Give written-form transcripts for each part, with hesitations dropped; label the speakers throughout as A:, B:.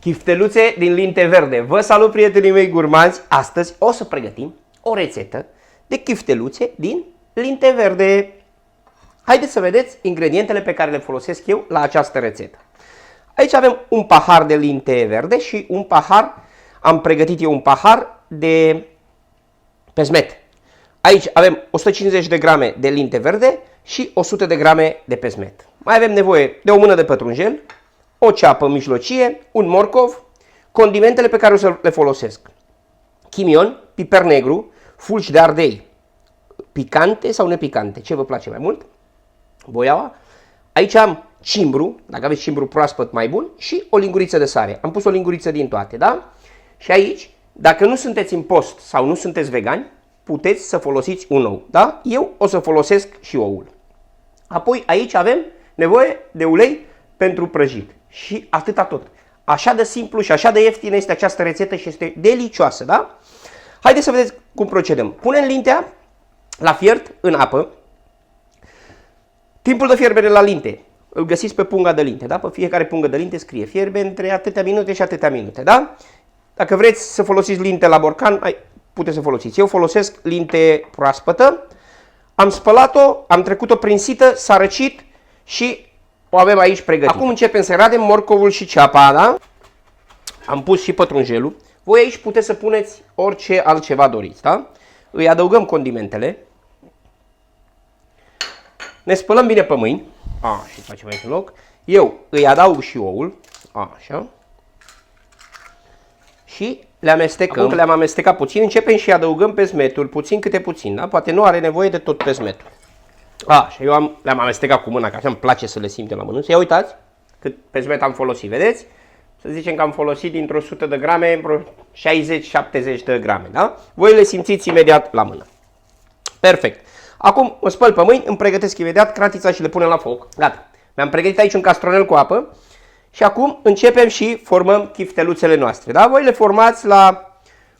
A: Chifteluțe din linte verde. Vă salut, prietenii mei gurmanzi! Astăzi o să pregătim o rețetă de chifteluțe din linte verde. Haideți să vedeți ingredientele pe care le folosesc eu la această rețetă. Aici avem un pahar de linte verde și un pahar, am pregătit eu un pahar de pesmet. Aici avem 150 de grame de linte verde și 100 de grame de pesmet. Mai avem nevoie de o mână de pătrunjel, o ceapă mijlocie, un morcov, condimentele pe care o să le folosesc: chimion, piper negru, fulgi de ardei, picante sau nepicante, ce vă place mai mult, boiaua. Aici am cimbru, dacă aveți cimbru proaspăt mai bun, și o linguriță de sare. Am pus o linguriță din toate, da? Și aici, dacă nu sunteți în post sau nu sunteți vegani, puteți să folosiți un ou, da? Eu o să folosesc și oul. Apoi aici avem nevoie de ulei pentru prăjit. Și atâta tot. Așa de simplu și așa de ieftină este această rețetă și este delicioasă, da? Haideți să vedeți cum procedăm. Punem lintea la fiert în apă. Timpul de fierbere la linte îl găsiți pe punga de linte, da? Pe fiecare pungă de linte scrie fierbe între atâtea minute și atâtea minute, da? Dacă vreți să folosiți linte la borcan, puteți să folosiți. Eu folosesc linte proaspătă. Am spălat-o, am trecut-o prin sită, s-a răcit și o avem aici pregătită. Acum începem să radem morcovul și ceapa, da? Am pus și pătrunjelul. Voi aici puteți să puneți orice altceva doriți, da? Îi adăugăm condimentele. Ne spălăm bine pe mâini. Și facem aici un loc. Eu îi adaug și oul. Așa. Și le amestecăm. Acum că le-am amestecat puțin, începem și adăugăm pesmetul, puțin câte puțin, da? Poate nu are nevoie de tot pesmetul. Și eu le-am amestecat cu mâna, că așa îmi place să le simt la mână. Ia uitați cât pesmet am folosit, vedeți? Să zicem că am folosit dintr-o 100 de grame, vreo 60-70 de grame, da? Voi le simțiți imediat la mână. Perfect. Acum mă spăl pe mâini, îmi pregătesc imediat cratița și le punem la foc. Gata. Mi-am pregătit aici un castronel cu apă și acum începem și formăm chifteluțele noastre, da? Voi le formați la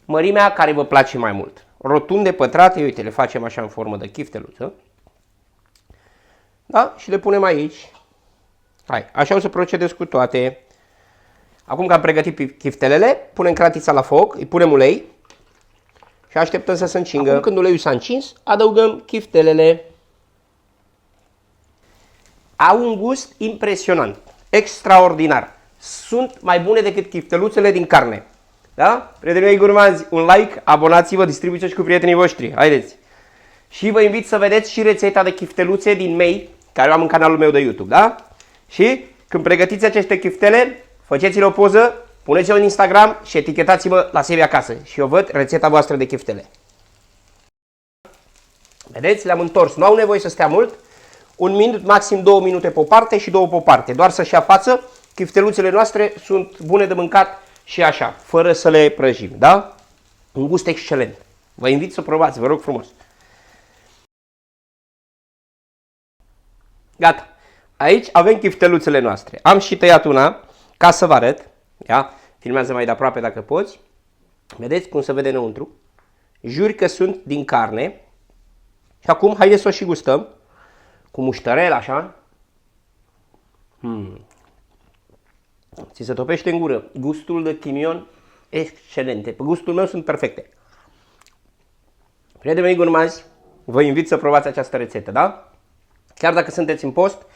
A: mărimea care vă place mai mult. Rotunde, pătrate, uite, le facem așa în formă de chifteluță. Da? Și le punem aici. Așa o să procedez cu toate. Acum că am pregătit chiftelele, punem cratița la foc, îi punem ulei și așteptăm să se încingă. Acum când uleiul s-a încins, adăugăm chiftelele. Au un gust impresionant, extraordinar. Sunt mai bune decât chifteluțele din carne. Da? Prietenii mei gurmanzi, un like, abonați-vă, distribuiți și cu prietenii voștri. Haideți! Și vă invit să vedeți și rețeta de chifteluțe din mei, care o am în canalul meu de YouTube, da? Și când pregătiți aceste chiftele, faceți-le o poză, puneți-o în Instagram și etichetați-mă la Sevi acasă. Și eu văd rețeta voastră de chiftele. Vedeți? Le-am întors. Nu au nevoie să stea mult. 1 minut, maxim 2 minute pe o parte și 2 pe o parte. Doar să-și ia față. Chifteluțele noastre sunt bune de mâncat și așa, fără să le prăjim, da? Un gust excelent. Vă invit să probați, vă rog frumos. Gata. Aici avem chifteluțele noastre. Am și tăiat una ca să vă arăt. Ia? Filmează mai de aproape dacă poți. Vedeți cum se vede înăuntru. Jur că sunt din carne. Și acum haideți să o și gustăm. Cu muștărel așa. Ți se topește în gură. Gustul de chimion excelente. Pe gustul meu sunt perfecte. Prietenii mei gurmanzi, vă invit să probați această rețetă, da? Chiar dacă sunteți în post,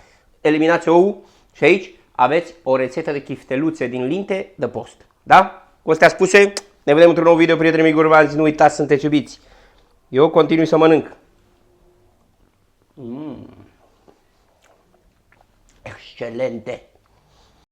A: eliminați ou și aici aveți o rețetă de chifteluțe din linte de post. Da? Cu astea spuse, ne vedem într-un nou video, prietenii mei gurmanzi. Nu uitați, sunteți iubiți. Eu continui să mănânc. Excelente!